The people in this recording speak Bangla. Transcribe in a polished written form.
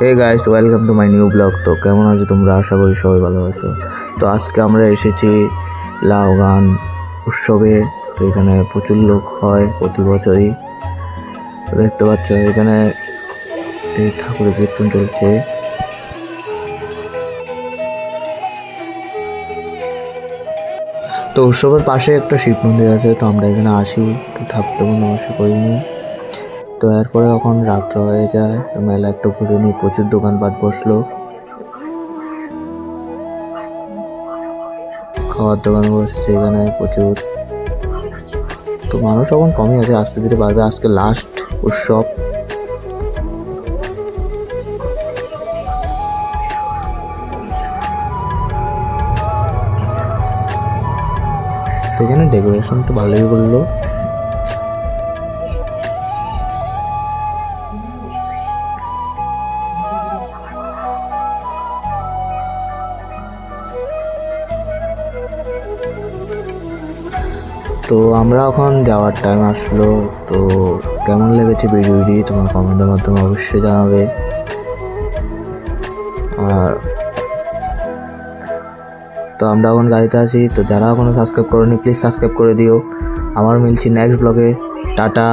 Hey guys, welcome to my new blog. তো কেমন আছো তোমরা? আশা করি সবাই ভালো আছো। তো আজকে আমরা এসেছি লাউগান উৎসবে। তো এখানে প্রচুর লোক হয় প্রতি বছরই। দেখতে পাচ্ছ এখানে এই ঠাকুরের কীর্তন চলছে। তো উৎসবের পাশে একটা শিব মন্দির আছে, তো আমরা এখানে আসি একটু ঠাকুর নমস্কার করে নিই। তো এরপরে এখন রাত্র হয়ে যায়, তো মেলা একটু ঘুরে নিই। প্রচুর দোকানপাট বসলো, খাওয়ার দোকান বসেছে এখানে প্রচুর। তো মানুষ এখন কমই আছে, আস্তে ধীরে বাড়বে। আজকে লাস্ট উৎসব। তো এখানে ডেকোরেশন তো ভালোই করলো। তো আমরা এখন যাওয়ার টাইম আসলো। তো কেমন লেগেছে ভিডিওটি তোমার কমেন্টের মাধ্যমে অবশ্যই জানাবে। আর তো আমরা এখন গাড়িতে আছি। তো যারা এখনো সাবস্ক্রাইব করোনি প্লিজ সাবস্ক্রাইব করে দিও। আমার মিলছি নেক্সট ব্লগে। টাটা।